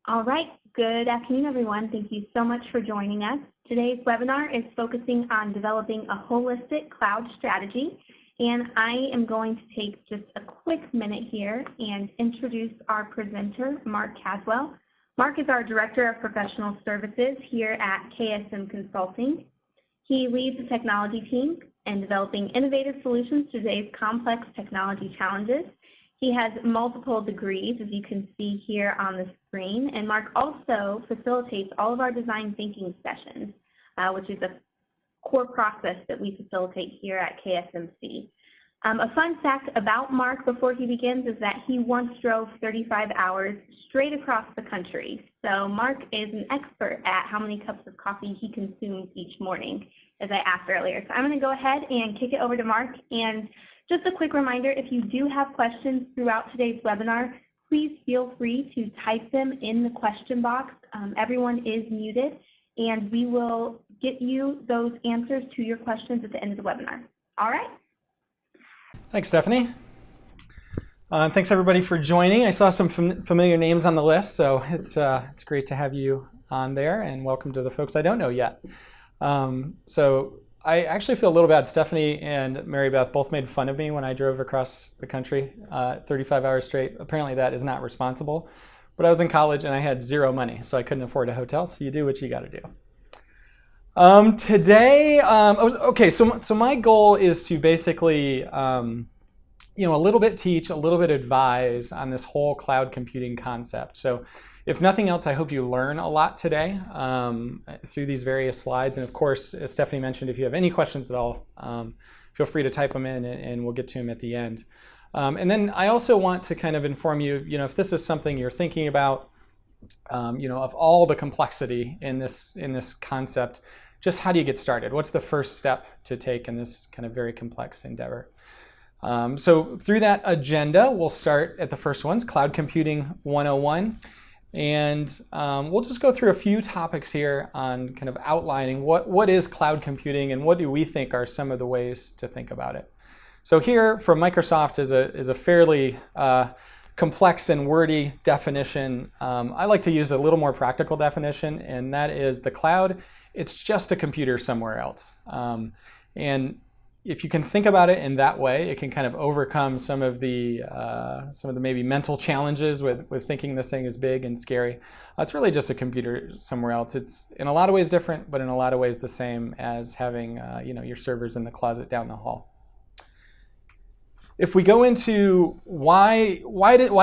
All right, good afternoon, everyone. Thank you so much for joining us. Today's webinar is focusing on developing a holistic cloud strategy, and I am going to take just a quick minute here and introduce our presenter, Mark Caswell. Mark is our Director of Professional Services here at KSM Consulting. He leads the technology team in developing innovative solutions to today's complex technology challenges. He has multiple degrees, as you can see here on the screen, and Mark also facilitates all of our design thinking sessions, which is a core process that we facilitate here at KSMC. A fun fact about Mark before he begins is that he once drove 35 hours straight across the country. So Mark is an expert at how many cups of coffee he consumes each morning, as I asked earlier. So I'm going to go ahead and kick it over to Mark. And just a quick reminder, if you do have questions throughout today's webinar, please feel free to type them in the question box. Everyone is muted, and we will get you those answers to your questions at the end of the webinar. All right? Thanks, Stephanie. Thanks, everybody, for joining. I saw some familiar names on the list, so it's great to have you on there, and welcome to the folks I don't know yet. So I actually feel a little bad. Stephanie and Mary Beth both made fun of me when I drove across the country 35 hours straight. Apparently that is not responsible. But I was in college and I had zero money, so I couldn't afford a hotel, so you do what you got to do. Today, okay, so my goal is to basically, a little bit teach, a little bit advise on this whole cloud computing concept. So if nothing else, I hope you learn a lot today through these various slides. And of course, as Stephanie mentioned, if you have any questions at all, feel free to type them in and we'll get to them at the end. And then I also want to kind of inform you, if this is something you're thinking about, of all the complexity in this concept, just how do you get started? What's the first step to take in this kind of very complex endeavor? So through that agenda, we'll start at the first ones, Cloud Computing 101. And we'll just go through a few topics here on kind of outlining what is cloud computing and what do we think are some of the ways to think about it. So here from Microsoft is a fairly complex and wordy definition. I like to use a little more practical definition, and that is the cloud, it's just a computer somewhere else. And if you can think about it in that way, it can kind of overcome some of the maybe mental challenges with thinking this thing is big and scary. It's really just a computer somewhere else. It's in a lot of ways different, but in a lot of ways the same as having your servers in the closet down the hall. If we go into why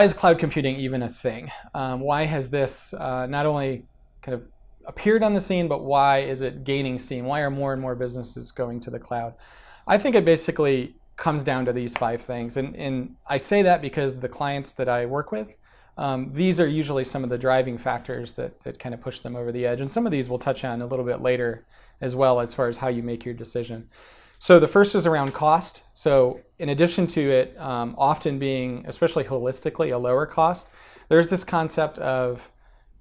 is cloud computing even a thing? Why has this not only kind of appeared on the scene, but why is it gaining steam? Why are more and more businesses going to the cloud? I think it basically comes down to these 5 things. And I say that because the clients that I work with, these are usually some of the driving factors that kind of push them over the edge. And some of these we'll touch on a little bit later as well as far as how you make your decision. So the first is around cost. So in addition to it often being, especially holistically, a lower cost, there's this concept of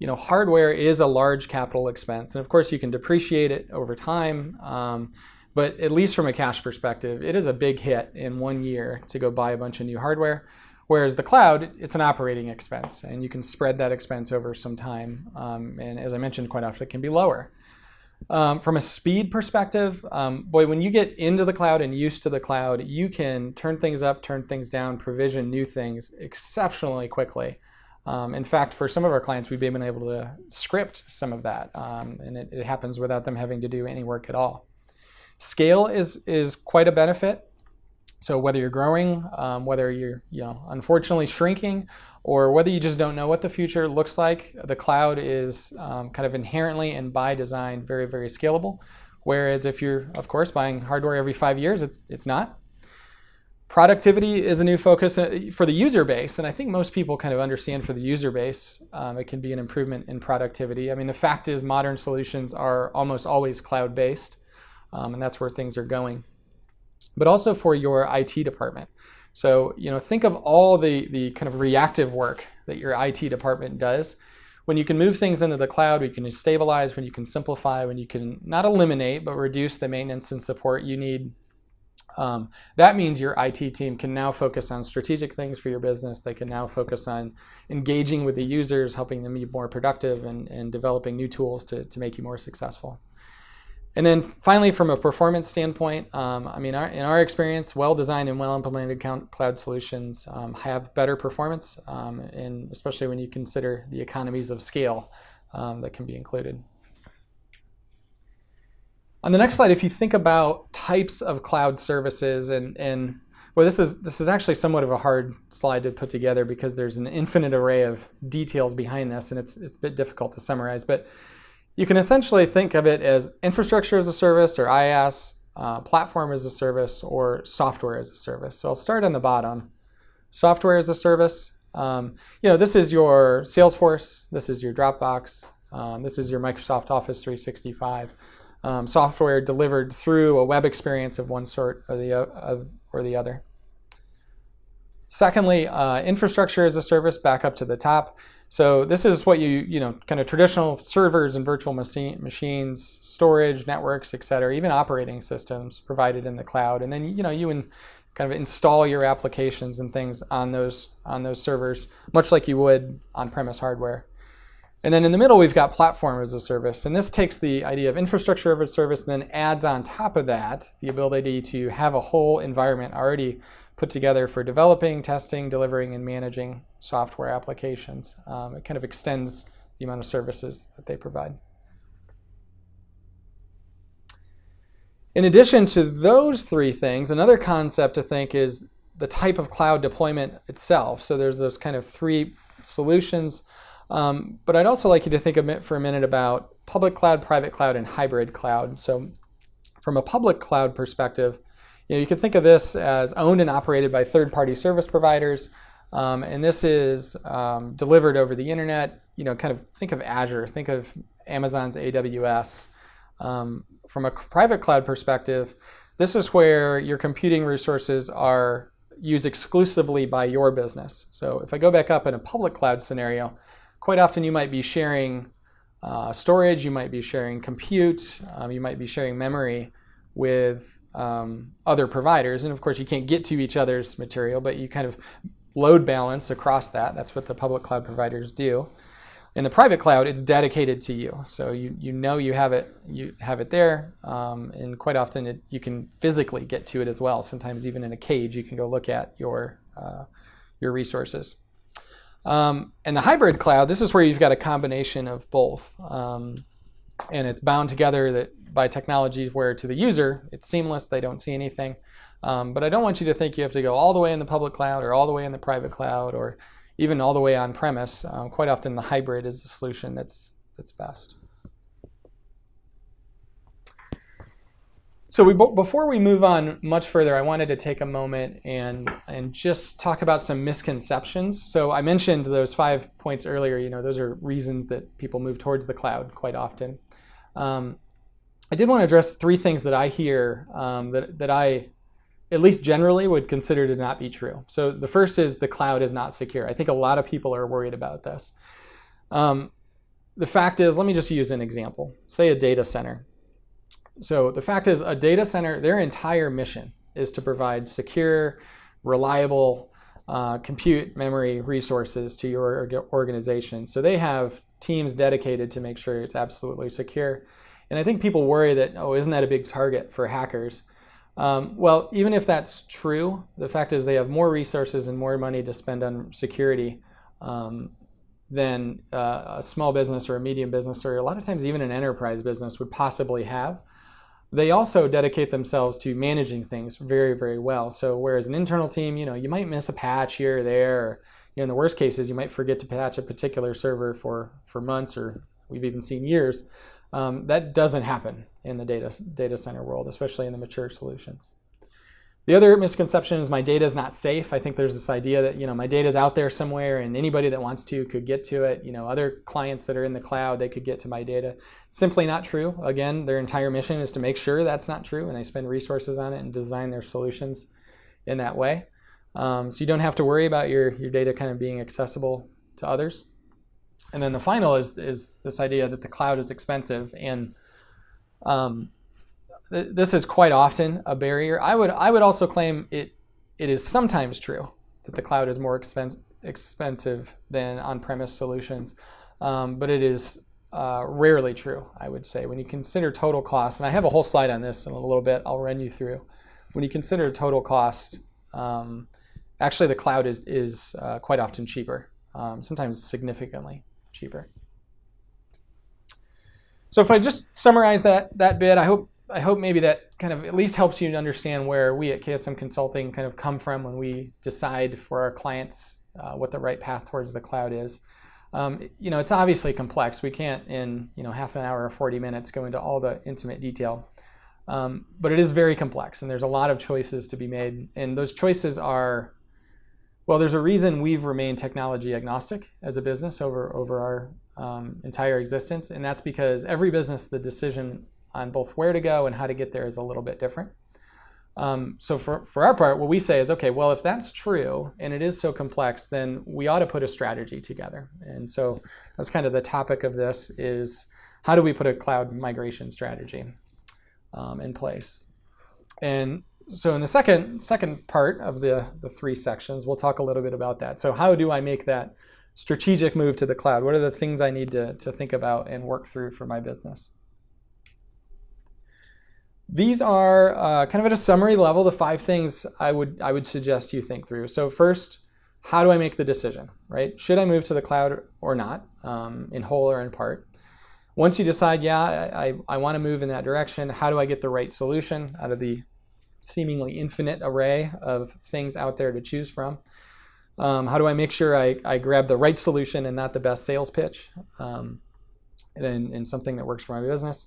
hardware is a large capital expense. And of course you can depreciate it over time. But at least from a cash perspective, it is a big hit in 1 year to go buy a bunch of new hardware. Whereas the cloud, it's an operating expense, and you can spread that expense over some time. And as I mentioned, quite often it can be lower. From a speed perspective, when you get into the cloud and used to the cloud, you can turn things up, turn things down, provision new things exceptionally quickly. In fact, for some of our clients, we've been able to script some of that, and it happens without them having to do any work at all. Scale is quite a benefit. So whether you're growing, whether you're unfortunately shrinking, or whether you just don't know what the future looks like, the cloud is kind of inherently and by design very, very scalable. Whereas if you're, of course, buying hardware every 5 years, it's not. Productivity is a new focus for the user base, and I think most people kind of understand for the user base, it can be an improvement in productivity. I mean, the fact is modern solutions are almost always cloud-based. And that's where things are going. But also for your IT department. So, think of all the kind of reactive work that your IT department does. When you can move things into the cloud, when you can stabilize, when you can simplify, when you can not eliminate, but reduce the maintenance and support you need That means your IT team can now focus on strategic things for your business. They can now focus on engaging with the users, helping them be more productive, and developing new tools to make you more successful. And then finally, from a performance standpoint, in our experience, well-designed and well-implemented cloud solutions have better performance, and especially when you consider the economies of scale that can be included. On the next slide, if you think about types of cloud services, and well, this is actually somewhat of a hard slide to put together because there's an infinite array of details behind this, and it's a bit difficult to summarize. But you can essentially think of it as infrastructure as a service, or IaaS, platform as a service, or software as a service. So I'll start on the bottom. Software as a service. This is your Salesforce. This is your Dropbox. This is your Microsoft Office 365. Software delivered through a web experience of one sort or the other. Secondly, infrastructure as a service, back up to the top. So this is what kind of traditional servers and virtual machines, storage, networks, et cetera, even operating systems provided in the cloud. And then you kind of install your applications and things on those servers, much like you would on-premise hardware. And then in the middle, we've got platform as a service. And this takes the idea of infrastructure as a service and then adds on top of that the ability to have a whole environment already put together for developing, testing, delivering, and managing software applications. It kind of extends the amount of services that they provide. In addition to those three things, another concept to think is the type of cloud deployment itself. So there's those kind of three solutions. But I'd also like you to think for a minute about public cloud, private cloud, and hybrid cloud. So from a public cloud perspective, you can think of this as owned and operated by third-party service providers. And this is delivered over the internet. Kind of think of Azure, think of Amazon's AWS. From a private cloud perspective, this is where your computing resources are used exclusively by your business. So if I go back up in a public cloud scenario, quite often you might be sharing storage, you might be sharing compute, you might be sharing memory with other providers. And of course, you can't get to each other's material, but you kind of load balance across that. That's what the public cloud providers do. In the private cloud, it's dedicated to you. So you have it there, and quite often you can physically get to it as well. Sometimes even in a cage, you can go look at your resources. And the hybrid cloud, this is where you've got a combination of both. And it's bound together by technology where to the user, it's seamless, they don't see anything. But I don't want you to think you have to go all the way in the public cloud or all the way in the private cloud or even all the way on premise. Quite often the hybrid is the solution that's best. So before we move on much further, I wanted to take a moment and just talk about some misconceptions. So I mentioned those 5 points earlier. Those are reasons that people move towards the cloud quite often. I did want to address 3 things that I hear that I, at least generally, would consider to not be true. So the first is the cloud is not secure. I think a lot of people are worried about this. The fact is, let me just use an example. Say a data center. So the fact is, a data center, their entire mission is to provide secure, reliable compute memory resources to your organization. So they have teams dedicated to make sure it's absolutely secure. And I think people worry that, isn't that a big target for hackers? Well, even if that's true, the fact is they have more resources and more money to spend on security than a small business or a medium business, or a lot of times even an enterprise business would possibly have. They also dedicate themselves to managing things very, very well. So whereas an internal team, you might miss a patch here or there, or in the worst cases, you might forget to patch a particular server for months, or we've even seen years. That doesn't happen in the data center world, especially in the mature solutions. The other misconception is my data is not safe. I think there's this idea that my data is out there somewhere and anybody that wants to could get to it. Other clients that are in the cloud, they could get to my data. Simply not true. Again, their entire mission is to make sure that's not true, and they spend resources on it and design their solutions in that way. So you don't have to worry about your data kind of being accessible to others. And then the final is this idea that the cloud is expensive, and this is quite often a barrier. I would also claim it is sometimes true that the cloud is more expensive than on-premise solutions, but it is rarely true, I would say. When you consider total cost, and I have a whole slide on this in a little bit, I'll run you through. When you consider total cost, actually the cloud is quite often cheaper, sometimes significantly cheaper. So if I just summarize that bit, I hope maybe that kind of at least helps you to understand where we at KSM Consulting kind of come from when we decide for our clients what the right path towards the cloud is. It's obviously complex. We can't in half an hour or 40 minutes go into all the intimate detail, but it is very complex, and there's a lot of choices to be made. And those choices are, well, there's a reason we've remained technology agnostic as a business over our entire existence, and that's because every business, the decision on both where to go and how to get there is a little bit different. So for our part, what we say is, okay, well, if that's true and it is so complex, then we ought to put a strategy together. And so that's kind of the topic of this, is how do we put a cloud migration strategy in place? And so in the second part of the three sections, we'll talk a little bit about that. So how do I make that strategic move to the cloud? What are the things I need to think about and work through for my business? These are kind of at a summary level, the 5 things I would suggest you think through. So first, how do I make the decision, right? Should I move to the cloud or not, in whole or in part? Once you decide, yeah, I want to move in that direction, how do I get the right solution out of the seemingly infinite array of things out there to choose from? How do I make sure I grab the right solution and not the best sales pitch, and something that works for my business?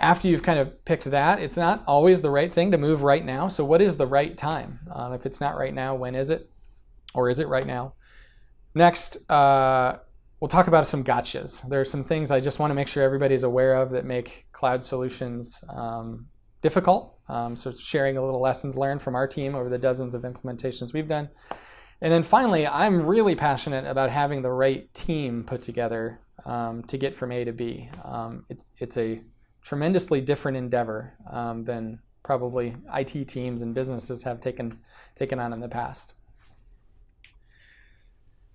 After you've kind of picked that, it's not always the right thing to move right now. So what is the right time? If it's not right now, when is it? Or is it right now? Next, we'll talk about some gotchas. There are some things I just want to make sure everybody's aware of that make cloud solutions difficult. So sharing a little lessons learned from our team over the dozens of implementations we've done. And then finally, I'm really passionate about having the right team put together to get from A to B. It's a tremendously different endeavor than probably IT teams and businesses have taken on in the past.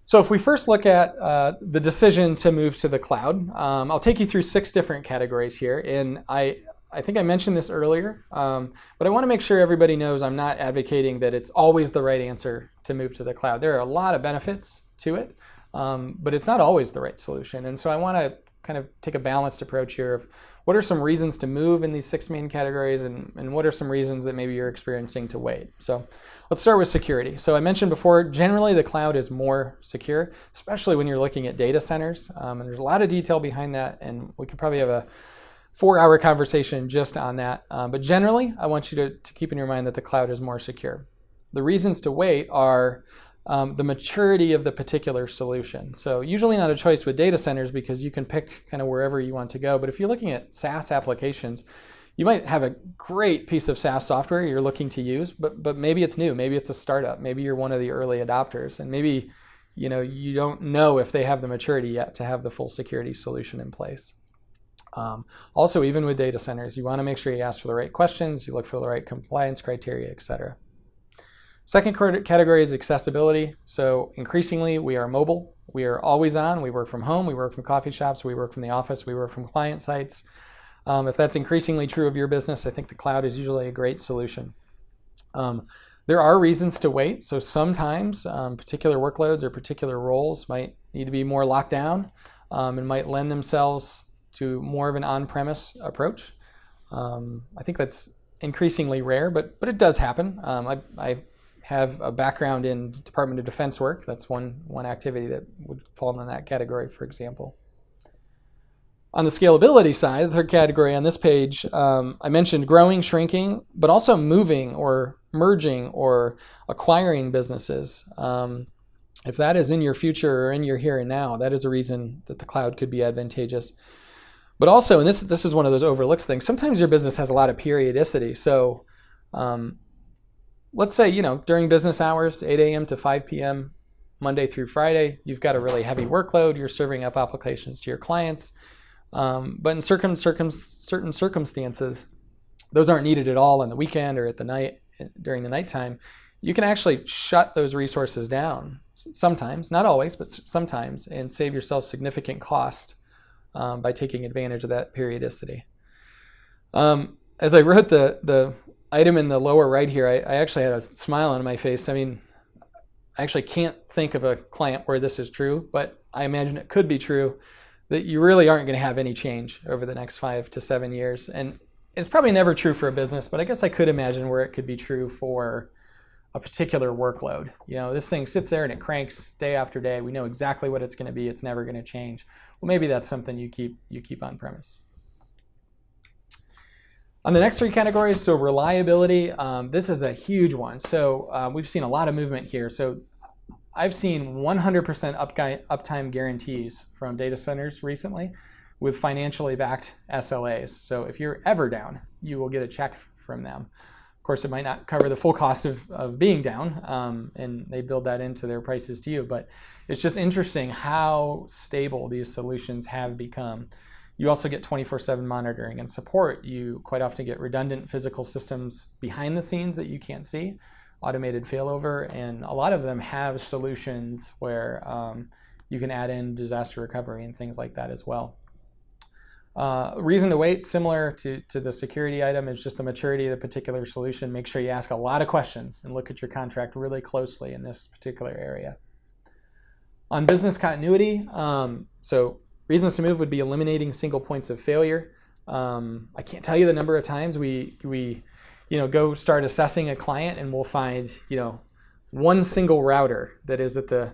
So if we first look at the decision to move to the cloud, I'll take you through 6 different categories here. And I think I mentioned this earlier, but I want to make sure everybody knows I'm not advocating that it's always the right answer to move to the cloud. There are a lot of benefits to it, but it's not always the right solution. And so I want to kind of take a balanced approach here of what are some reasons to move in these 6 main categories, and what are some reasons that maybe you're experiencing to wait. So let's start with security. So I mentioned before, generally the cloud is more secure, especially when you're looking at data centers. And there's a lot of detail behind that, and we could probably have a 4-hour conversation just on that. But generally, I want you to keep in your mind that the cloud is more secure. The reasons to wait are the maturity of the particular solution. So usually not a choice with data centers because you can pick kind of wherever you want to go. But if you're looking at SaaS applications, you might have a great piece of SaaS software you're looking to use, but maybe it's new, maybe it's a startup, maybe you're one of the early adopters, and maybe you don't know if they have the maturity yet to have the full security solution in place. Also, even with data centers, you want to make sure you ask for the right questions, you look for the right compliance criteria, etc. Second category is accessibility. So increasingly, we are mobile. We are always on. We work from home. We work from coffee shops. We work from the office. We work from client sites. If that's increasingly true of your business, I think the cloud is usually a great solution. There are reasons to wait. So sometimes particular workloads or particular roles might need to be more locked down and might lend themselves to more of an on-premise approach. I think that's increasingly rare, but it does happen. I have a background in Department of Defense work. That's one activity that would fall in that category, for example. On the scalability side, the third category on this page, I mentioned growing, shrinking, but also moving or merging or acquiring businesses. If that is in your future or in your here and now, that is a reason that the cloud could be advantageous. But also, and this is one of those overlooked things, sometimes your business has a lot of periodicity. So let's say, during business hours, 8 a.m. to 5 p.m., Monday through Friday, you've got a really heavy workload. You're serving up applications to your clients. But in certain circumstances, those aren't needed at all on the weekend or at the night during the nighttime, you can actually shut those resources down sometimes, not always, but sometimes, and save yourself significant cost by taking advantage of that periodicity. As I wrote the item in the lower right here, I actually had a smile on my face. I mean, I actually can't think of a client where this is true, but I imagine it could be true that you really aren't going to have any change over the next 5 to 7 years. And it's probably never true for a business, but I guess I could imagine where it could be true for a particular workload. You know, this thing sits there and it cranks day after day. We know exactly what it's going to be. It's never going to change. Well, maybe that's something you keep on premise. On the next 3 categories, so reliability, this is a huge one. So we've seen a lot of movement here. So I've seen 100% uptime guarantees from data centers recently with financially backed SLAs. So if you're ever down, you will get a check from them. Of course, it might not cover the full cost of being down, and they build that into their prices to you. But it's just interesting how stable these solutions have become. You also get 24/7 monitoring and support. You quite often get redundant physical systems behind the scenes that you can't see, automated failover, and a lot of them have solutions where you can add in disaster recovery and things like that as well. Reason to wait, similar to the security item, is just the maturity of the particular solution. Make sure you ask a lot of questions and look at your contract really closely in this particular area. On business continuity, so reasons to move would be eliminating single points of failure. I can't tell you the number of times we go start assessing a client and we'll find one single router that is at a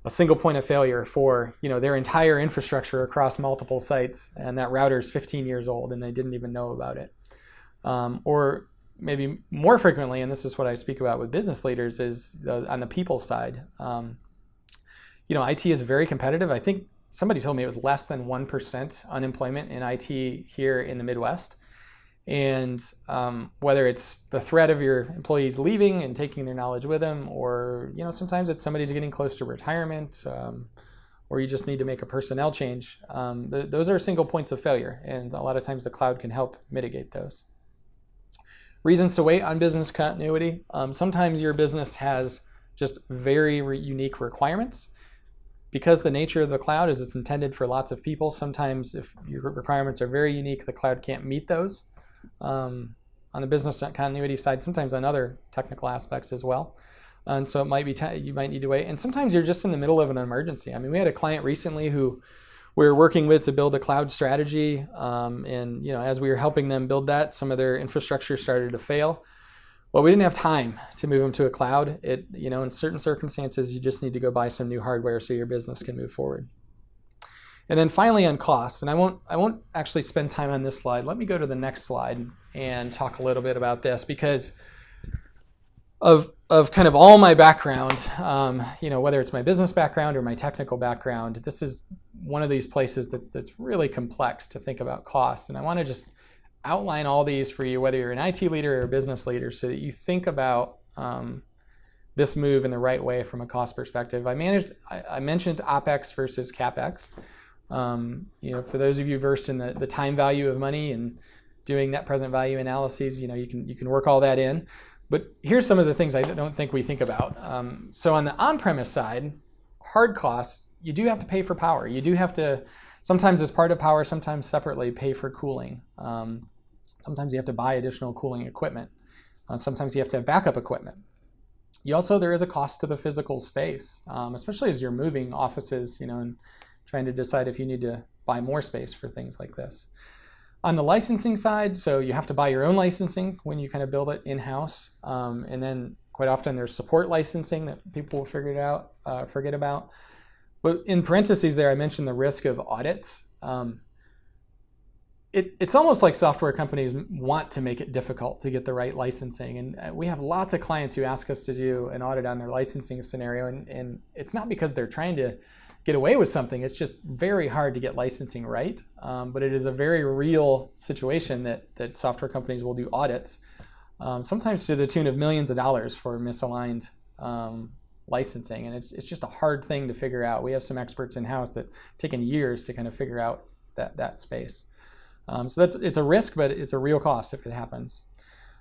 single point of failure for their entire infrastructure across multiple sites, and that router is 15 years old and they didn't even know about it. Or maybe more frequently, and this is what I speak about with business leaders, is on the people side. IT is very competitive. I think somebody told me it was less than 1% unemployment in IT here in the Midwest. And whether it's the threat of your employees leaving and taking their knowledge with them, or sometimes it's somebody's getting close to retirement, or you just need to make a personnel change. Those are single points of failure, and a lot of times the cloud can help mitigate those. Reasons to wait on business continuity. Sometimes your business has just very unique requirements. Because the nature of the cloud is it's intended for lots of people, sometimes if your requirements are very unique, the cloud can't meet those. On the business continuity side, sometimes on other technical aspects as well. And so it might be you might need to wait. And sometimes you're just in the middle of an emergency. I mean, we had a client recently who we were working with to build a cloud strategy. And as we were helping them build that, some of their infrastructure started to fail. Well, we didn't have time to move them to a cloud. In certain circumstances, you just need to go buy some new hardware so your business can move forward. And then finally on costs, and I won't actually spend time on this slide. Let me go to the next slide and talk a little bit about this, because of kind of all my background, whether it's my business background or my technical background, this is one of these places that's really complex to think about costs. And I want to just outline all these for you, whether you're an IT leader or a business leader, so that you think about this move in the right way from a cost perspective. I mentioned OpEx versus CapEx. For those of you versed in the time value of money and doing net present value analyses, you can work all that in. But here's some of the things I don't think we think about. So on the on-premise side, hard costs, you do have to pay for power. You do have to, sometimes as part of power, sometimes separately, pay for cooling. Sometimes you have to buy additional cooling equipment. Sometimes you have to have backup equipment. There is a cost to the physical space, especially as you're moving offices, and trying to decide if you need to buy more space for things like this. On the licensing side, so you have to buy your own licensing when you kind of build it in-house. And then quite often there's support licensing that people will forget about. But in parentheses there, I mentioned the risk of audits. It's almost like software companies want to make it difficult to get the right licensing. And we have lots of clients who ask us to do an audit on their licensing scenario. And it's not because they're trying to get away with something. It's just very hard to get licensing right. But it is a very real situation that software companies will do audits, sometimes to the tune of millions of dollars for misaligned licensing. And it's just a hard thing to figure out. We have some experts in-house that have taken years to kind of figure out that space. So it's a risk, but it's a real cost if it happens.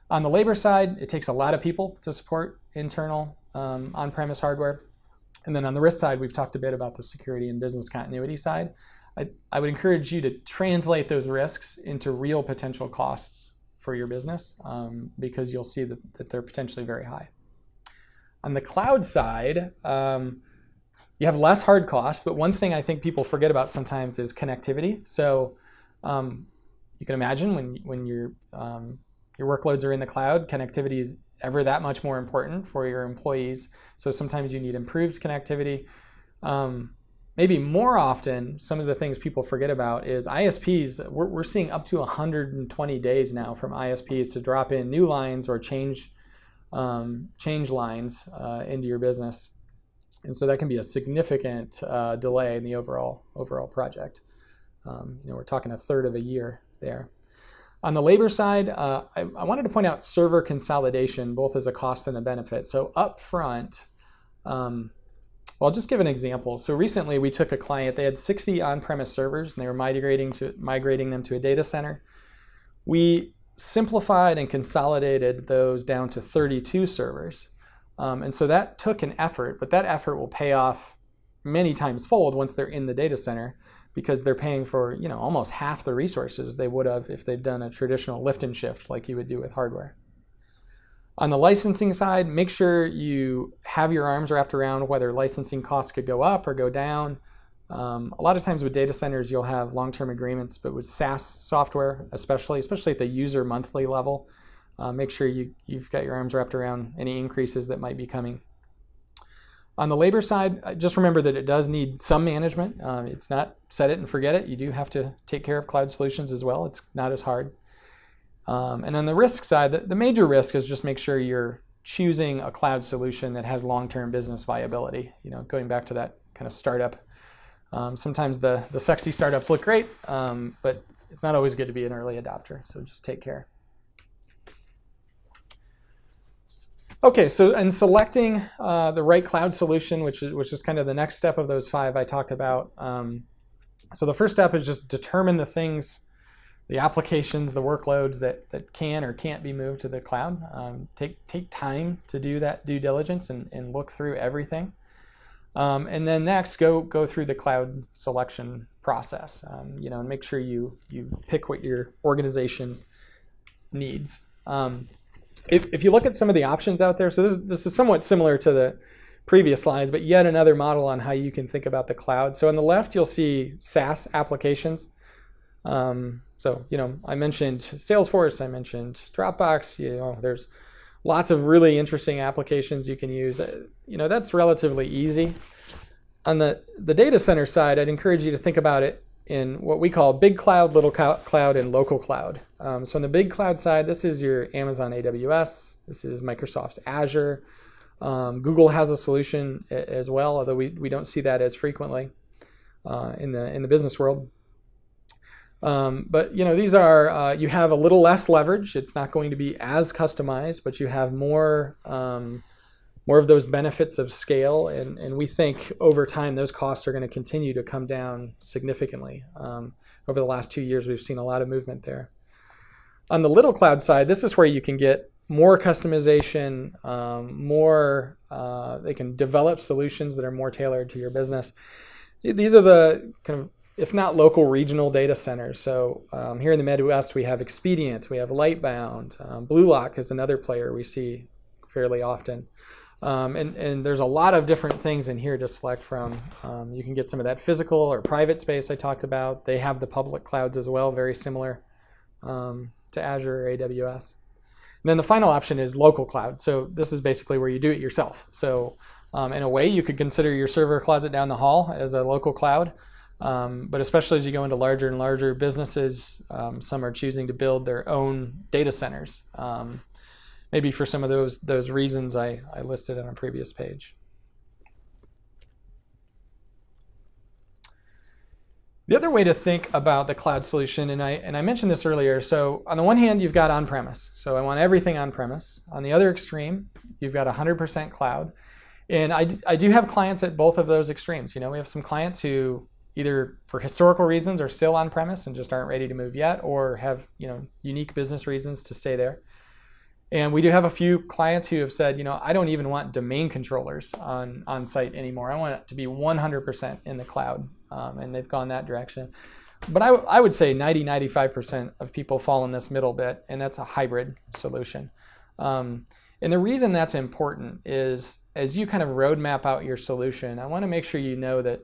On the labor side, it takes a lot of people to support internal on-premise hardware. And then on the risk side, we've talked a bit about the security and business continuity side. I would encourage you to translate those risks into real potential costs for your business because you'll see that they're potentially very high. On the cloud side, you have less hard costs, but one thing I think people forget about sometimes is connectivity. So you can imagine when your workloads are in the cloud, connectivity is ever that much more important for your employees. So sometimes you need improved connectivity. Maybe more often, some of the things people forget about is ISPs. We're seeing up to 120 days now from ISPs to drop in new lines or change lines into your business. And so that can be a significant delay in the overall project. We're talking a third of a year there. On the labor side, I wanted to point out server consolidation, both as a cost and a benefit. So up front, well, I'll just give an example. So recently we took a client, they had 60 on-premise servers and they were migrating them to a data center. We simplified and consolidated those down to 32 servers. And so that took an effort, but that effort will pay off many times fold once they're in the data center, because they're paying for almost half the resources they would have if they've done a traditional lift and shift like you would do with hardware. On the licensing side, make sure you have your arms wrapped around whether licensing costs could go up or go down. A lot of times with data centers, you'll have long-term agreements, but with SaaS software, especially at the user monthly level, make sure you've got your arms wrapped around any increases that might be coming. On the labor side, just remember that it does need some management. It's not set it and forget it. You do have to take care of cloud solutions as well. It's not as hard. And on the risk side, the major risk is just make sure you're choosing a cloud solution that has long-term business viability. Going back to that kind of startup. Sometimes the sexy startups look great, but it's not always good to be an early adopter. So just take care. Okay, so in selecting the right cloud solution, which is kind of the next step of those 5 I talked about. So the first step is just determine the things, the applications, the workloads that can or can't be moved to the cloud. Take time to do that due diligence and look through everything. And then next, go through the cloud selection process. And make sure you pick what your organization needs. If you look at some of the options out there, so this is somewhat similar to the previous slides, but yet another model on how you can think about the cloud. So on the left, you'll see SaaS applications. I mentioned Salesforce, I mentioned Dropbox. There's lots of really interesting applications you can use. That's relatively easy. On the data center side, I'd encourage you to think about it in what we call big cloud, little cloud, and local cloud. So on the big cloud side, this is your Amazon AWS. This is Microsoft's Azure. Google has a solution as well, although we don't see that as frequently in the business world. But these are you have a little less leverage. It's not going to be as customized, but you have more of those benefits of scale, and we think over time those costs are going to continue to come down significantly. Over the last 2 years, we've seen a lot of movement there. On the little cloud side, this is where you can get more customization, they can develop solutions that are more tailored to your business. These are the kind of, if not local, regional data centers. So here in the Midwest, we have Expedient, we have Lightbound, BlueLock is another player we see fairly often. And there's a lot of different things in here to select from. You can get some of that physical or private space I talked about. They have the public clouds as well, very similar to Azure or AWS. And then the final option is local cloud. So this is basically where you do it yourself. So in a way, you could consider your server closet down the hall as a local cloud. But especially as you go into larger and larger businesses, some are choosing to build their own data centers. Maybe for some of those reasons I listed on a previous page. The other way to think about the cloud solution, and I mentioned this earlier, so on the one hand, you've got on-premise. So I want everything on-premise. On the other extreme, you've got 100% cloud. And I do have clients at both of those extremes. We have some clients who either for historical reasons are still on premise and just aren't ready to move yet, or have unique business reasons to stay there. And we do have a few clients who have said, I don't even want domain controllers on site anymore. I want it to be 100% in the cloud, and they've gone that direction. But I would say 90-95% of people fall in this middle bit, and that's a hybrid solution. And the reason that's important is, as you kind of roadmap out your solution, I want to make sure you know that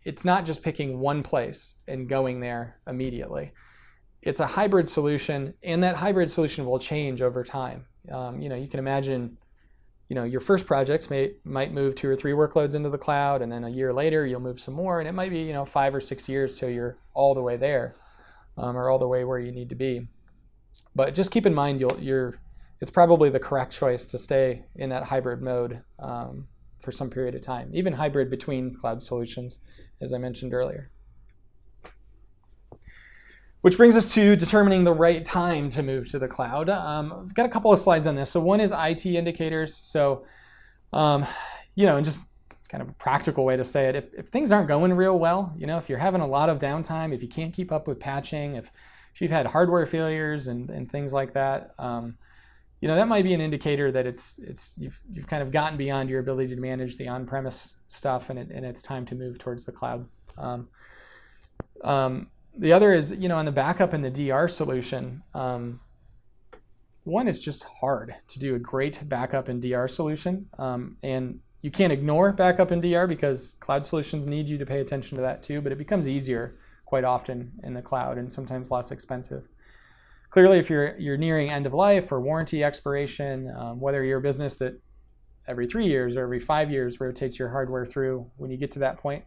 it's not just picking one place and going there immediately. It's a hybrid solution, and that hybrid solution will change over time. You can imagine, your first projects might move 2 or 3 workloads into the cloud, and then a year later you'll move some more, and it might be 5 or 6 years till you're all the way there, or all the way where you need to be. But just keep in mind, it's probably the correct choice to stay in that hybrid mode for some period of time, even hybrid between cloud solutions, as I mentioned earlier. Which brings us to determining the right time to move to the cloud. I've got a couple of slides on this. So one is IT indicators. So, and just kind of a practical way to say it, if things aren't going real well, if you're having a lot of downtime, if you can't keep up with patching, if you've had hardware failures and things like that, that might be an indicator that you've kind of gotten beyond your ability to manage the on-premise stuff, and it's time to move towards the cloud. The other is, on the backup and the DR solution, one, it's just hard to do a great backup and DR solution. And you can't ignore backup and DR because cloud solutions need you to pay attention to that too, but it becomes easier quite often in the cloud and sometimes less expensive. Clearly, if you're nearing end of life or warranty expiration, whether you're a business that every 3 years or every 5 years rotates your hardware through, when you get to that point,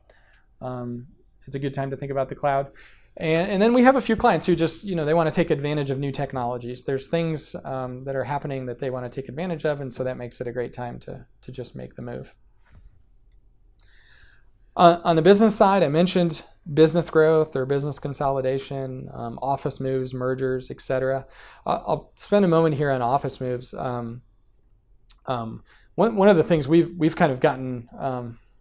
it's a good time to think about the cloud. And then we have a few clients who just, they want to take advantage of new technologies. There's things that are happening that they want to take advantage of, and so that makes it a great time to just make the move. On the business side, I mentioned business growth or business consolidation, office moves, mergers, etc. I'll spend a moment here on office moves. One of the things we've kind of gotten,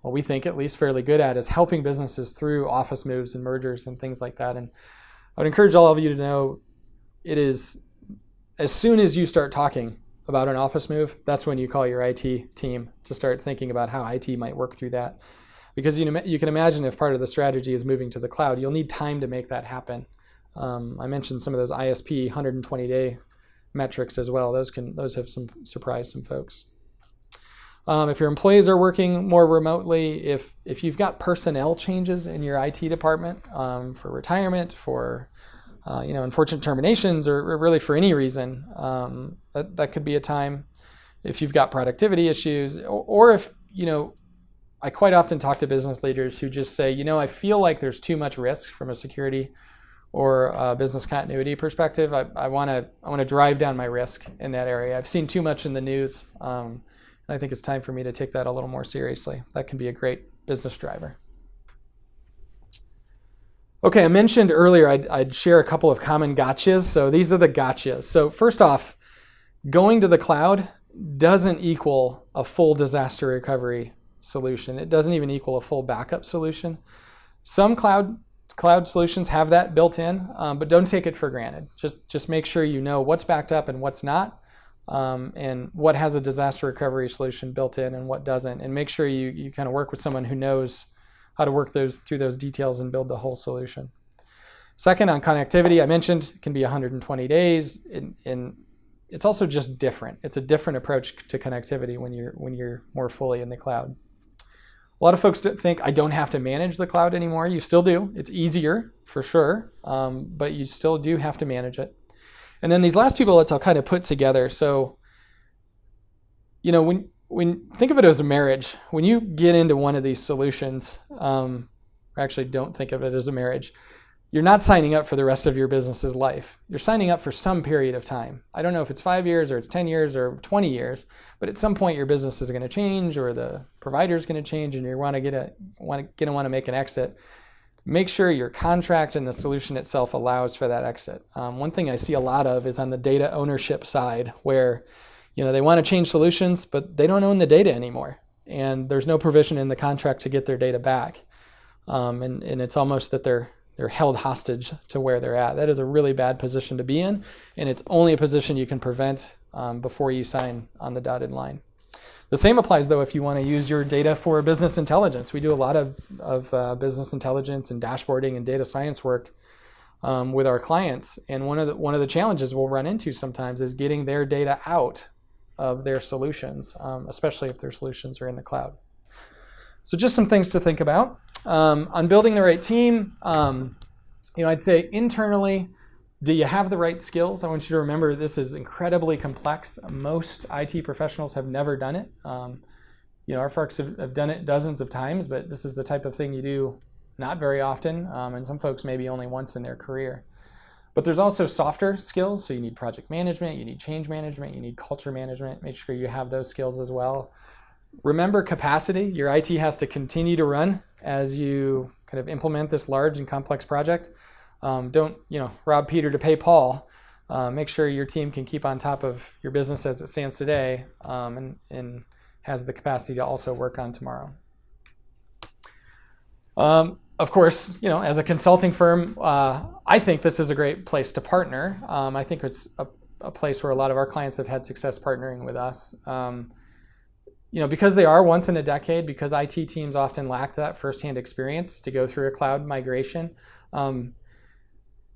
we think at least fairly good at, is helping businesses through office moves and mergers and things like that. And I would encourage all of you to know, it is as soon as you start talking about an office move, that's when you call your IT team to start thinking about how IT might work through that. Because you can imagine, if part of the strategy is moving to the cloud, you'll need time to make that happen. I mentioned some of those ISP 120-day metrics as well. Those have surprised some folks. If your employees are working more remotely, if you've got personnel changes in your IT department for retirement, for unfortunate terminations, or really for any reason, that could be a time. If you've got productivity issues, or if I quite often talk to business leaders who just say, I feel like there's too much risk from a security or a business continuity perspective. I want to drive down my risk in that area. I've seen too much in the news. And I think it's time for me to take that a little more seriously. That can be a great business driver. Okay, I mentioned earlier I'd share a couple of common gotchas. So these are the gotchas. So first off, going to the cloud doesn't equal a full disaster recovery solution. It doesn't even equal a full backup solution. Some cloud solutions have that built in, but don't take it for granted. Just make sure you know what's backed up and what's not. And what has a disaster recovery solution built in and what doesn't, and make sure you kind of work with someone who knows how to work through those details and build the whole solution. Second, on connectivity, I mentioned it can be 120 days, and it's also just different. It's a different approach to connectivity when you're more fully in the cloud. A lot of folks think I don't have to manage the cloud anymore. You still do. It's easier for sure, but you still do have to manage it. And then these last two bullets I'll kind of put together. So, when think of it as a marriage. When you get into one of these solutions, or actually don't think of it as a marriage, you're not signing up for the rest of your business's life. You're signing up for some period of time. I don't know if it's 5 years or it's 10 years or 20 years, but at some point your business is going to change, or the provider is going to change, and you're going to want to make an exit. Make sure your contract and the solution itself allows for that exit. One thing I see a lot of is on the data ownership side, where they want to change solutions, but they don't own the data anymore, and there's no provision in the contract to get their data back. and it's almost that they're held hostage to where they're at. That is a really bad position to be in, and it's only a position you can prevent before you sign on the dotted line. The same applies, though, if you want to use your data for business intelligence. We do a lot of business intelligence and dashboarding and data science work with our clients, and one of the challenges we'll run into sometimes is getting their data out of their solutions, especially if their solutions are in the cloud. So just some things to think about. On building the right team, I'd say internally, do you have the right skills? I want you to remember this is incredibly complex. Most IT professionals have never done it. Our folks have done it dozens of times, but this is the type of thing you do not very often, and some folks maybe only once in their career. But there's also softer skills, so you need project management, you need change management, you need culture management. Make sure you have those skills as well. Remember capacity. Your IT has to continue to run as you kind of implement this large and complex project. Don't rob Peter to pay Paul. Make sure your team can keep on top of your business as it stands today, and has the capacity to also work on tomorrow. Of course, as a consulting firm, I think this is a great place to partner. I think it's a place where a lot of our clients have had success partnering with us. Because they are once in a decade, because IT teams often lack that firsthand experience to go through a cloud migration.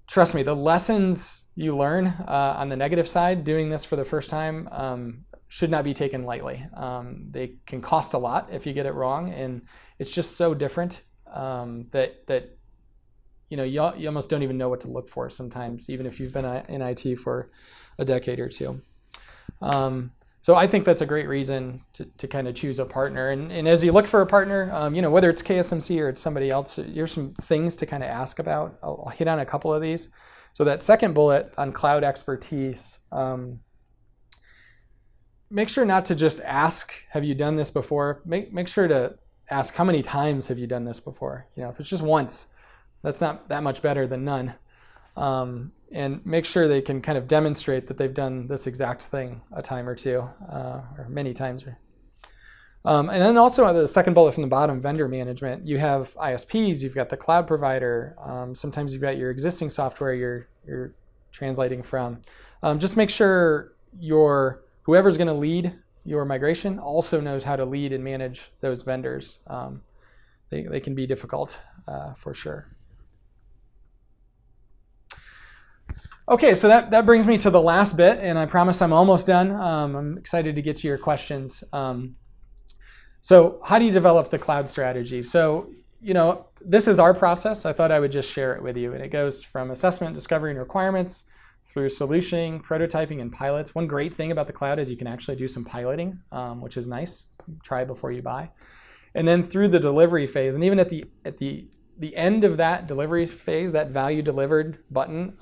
Trust me, the lessons you learn on the negative side doing this for the first time should not be taken lightly. They can cost a lot if you get it wrong, and it's just so different that you almost don't even know what to look for sometimes, even if you've been in IT for a decade or two. So I think that's a great reason to kind of choose a partner. And as you look for a partner, whether it's KSMC or it's somebody else, here's some things to kind of ask about. I'll hit on a couple of these. So that second bullet on cloud expertise, make sure not to just ask, have you done this before? Make sure to ask, how many times have you done this before? If it's just once, that's not that much better than none. And make sure they can kind of demonstrate that they've done this exact thing a time or two, or many times. And then also the second bullet from the bottom, vendor management. You have ISPs, you've got the cloud provider. Sometimes you've got your existing software you're translating from. Just make sure whoever's going to lead your migration also knows how to lead and manage those vendors. They can be difficult for sure. Okay, so that brings me to the last bit, and I promise I'm almost done. I'm excited to get to your questions. So how do you develop the cloud strategy? So, this is our process. I thought I would just share it with you. And it goes from assessment, discovery, and requirements through solutioning, prototyping, and pilots. One great thing about the cloud is you can actually do some piloting, which is nice. Try before you buy. And then through the delivery phase, and even at the end of that delivery phase, that value delivered button,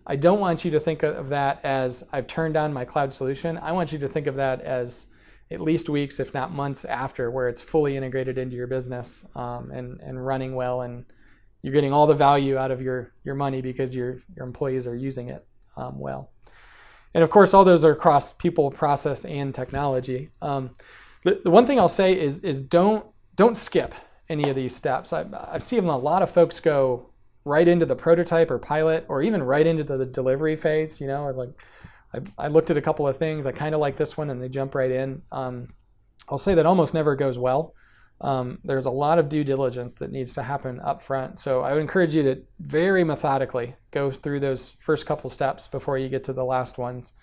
I don't want you to think of that as I've turned on my cloud solution. I want you to think of that as at least weeks, if not months after, where it's fully integrated into your business and running well, and you're getting all the value out of your money because your employees are using it well. And of course, all those are across people, process, and technology. The one thing I'll say is don't skip any of these steps. I've seen a lot of folks go right into the prototype or pilot, or even right into the delivery phase. I looked at a couple of things. I kind of like this one, and they jump right in. I'll say that almost never goes well. There's a lot of due diligence that needs to happen up front. So I would encourage you to very methodically go through those first couple steps before you get to the last ones.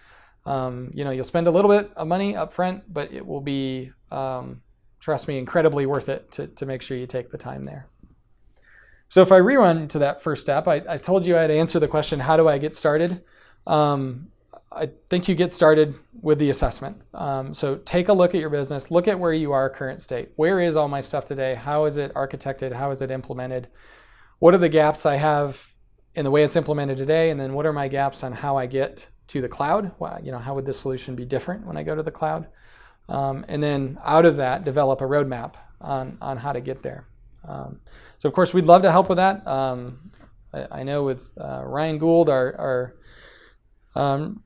You'll spend a little bit of money up front, but it will be, trust me, incredibly worth it to make sure you take the time there. So if I rerun to that first step, I told you I had to answer the question, how do I get started? I think you get started with the assessment. So take a look at your business, look at where you are current state. Where is all my stuff today? How is it architected? How is it implemented? What are the gaps I have in the way it's implemented today? And then what are my gaps on how I get to the cloud? Well, how would this solution be different when I go to the cloud? And then out of that, develop a roadmap on how to get there. So of course, we'd love to help with that. I know with Ryan Gould, our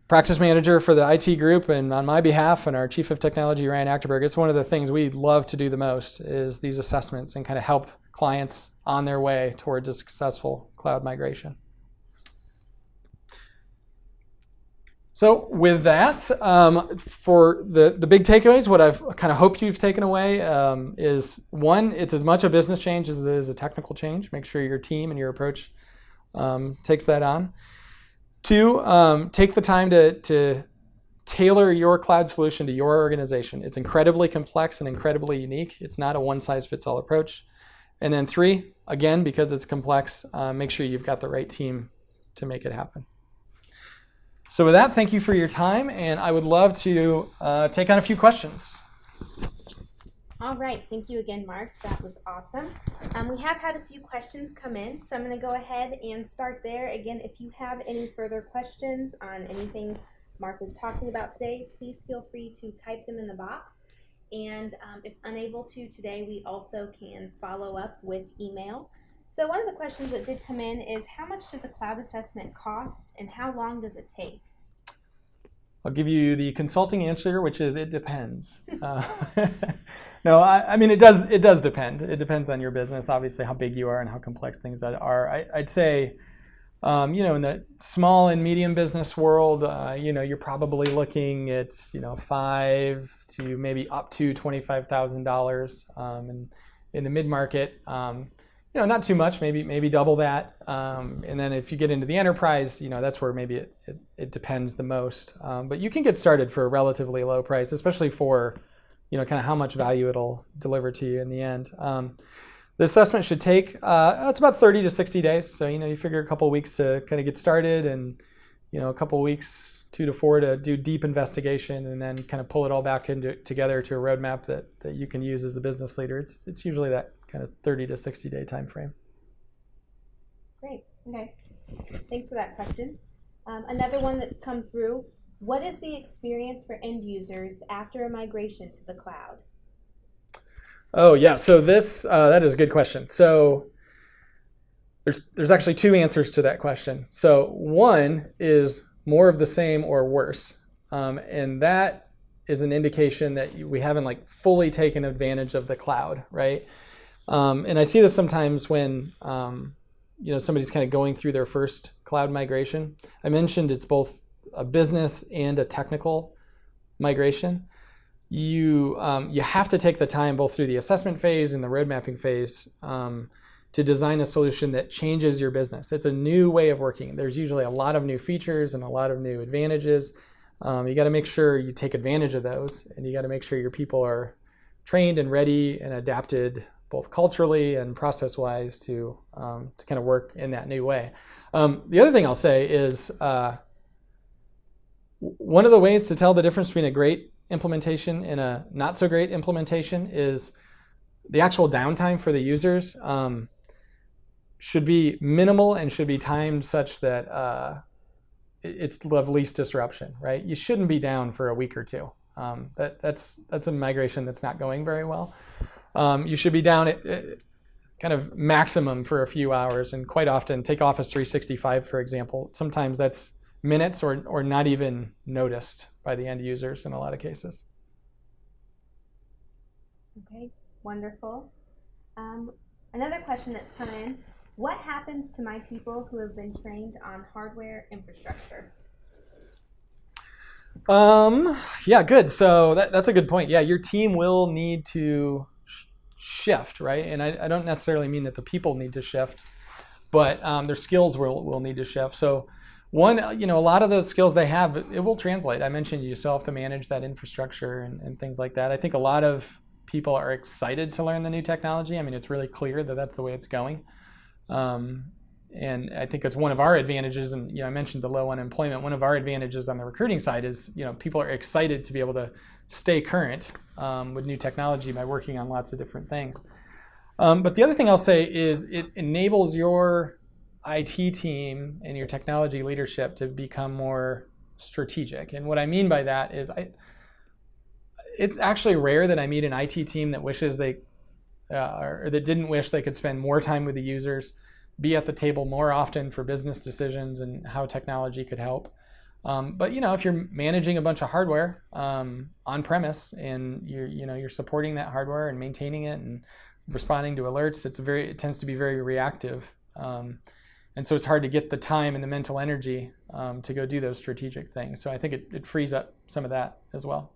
practice manager for the IT group, and on my behalf and our Chief of Technology, Ryan Achterberg, it's one of the things we love to do the most is these assessments and kind of help clients on their way towards a successful cloud migration. So with that, for the big takeaways, what I've kind of hoped you've taken away is, one, it's as much a business change as it is a technical change. Make sure your team and your approach takes that on. Two, take the time to tailor your cloud solution to your organization. It's incredibly complex and incredibly unique. It's not a one-size-fits-all approach. And then three, again, because it's complex, make sure you've got the right team to make it happen. So with that, thank you for your time, and I would love to take on a few questions. All right, thank you again, Mark. That was awesome. We have had a few questions come in, so I'm going to go ahead and start there. Again, if you have any further questions on anything Mark was talking about today, please feel free to type them in the box. And if unable to today, we also can follow up with email. So one of the questions that did come in is, how much does a cloud assessment cost and how long does it take? I'll give you the consulting answer, which is it depends. No, I mean, it does depend. It depends on your business, obviously, how big you are and how complex things are. I'd say, in the small and medium business world, you're probably looking at, $5,000 to maybe up to $25,000. And in the mid-market, not too much, maybe double that. And then if you get into the enterprise, that's where maybe it depends the most. But you can get started for a relatively low price, especially for kind of how much value it'll deliver to you in the end. The assessment should take, it's about 30 to 60 days. So, you figure a couple of weeks to kind of get started and, a couple of weeks, 2 to 4 to do deep investigation and then kind of pull it all back together to a roadmap that you can use as a business leader. It's usually that kind of 30 to 60 day time frame. Great, okay. Thanks for that question. Another one that's come through, what is the experience for end users after a migration to the cloud? Oh yeah, so that is a good question. So there's actually two answers to that question. So one is more of the same or worse, and that is an indication that we haven't fully taken advantage of the cloud, right? And I see this sometimes when somebody's kind of going through their first cloud migration. I mentioned it's both a business and a technical migration. You have to take the time both through the assessment phase and the road mapping phase to design a solution that changes your business. It's a new way of working. There's usually a lot of new features and a lot of new advantages. You got to make sure you take advantage of those, and you got to make sure your people are trained and ready and adapted both culturally and process-wise to kind of work in that new way. The other thing I'll say is one of the ways to tell the difference between a great implementation and a not so great implementation is the actual downtime for the users should be minimal and should be timed such that it's of least disruption, right? You shouldn't be down for a week or two. That's a migration that's not going very well. You should be down at kind of maximum for a few hours, and quite often, take Office 365, for example. Sometimes that's minutes or not even noticed by the end users in a lot of cases. Okay, wonderful. Another question that's come in, what happens to my people who have been trained on hardware infrastructure? Yeah, good. So that's a good point. Yeah, your team will need to shift, right? And I don't necessarily mean that the people need to shift, but their skills will need to shift. So one, a lot of those skills they have, it will translate. I mentioned you still have to manage that infrastructure and things like that. I think a lot of people are excited to learn the new technology. I mean, it's really clear that that's the way it's going. And I think it's one of our advantages, and I mentioned the low unemployment. One of our advantages on the recruiting side is people are excited to be able to stay current with new technology by working on lots of different things. But the other thing I'll say is it enables your IT team and your technology leadership to become more strategic. And what I mean by that is it's actually rare that I meet an IT team that wishes or that didn't wish they could spend more time with the users, be at the table more often for business decisions and how technology could help. But if you're managing a bunch of hardware on premise and you're supporting that hardware and maintaining it and responding to alerts, it tends to be very reactive, and so it's hard to get the time and the mental energy to go do those strategic things. So I think it frees up some of that as well.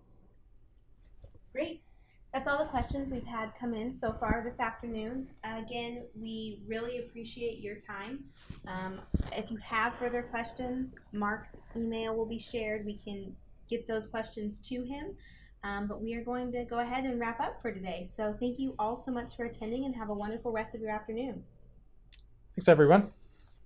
Great. That's all the questions we've had come in so far this afternoon. Again, we really appreciate your time. If you have further questions, Mark's email will be shared. We can get those questions to him. But we are going to go ahead and wrap up for today. So thank you all so much for attending, and have a wonderful rest of your afternoon. Thanks, everyone.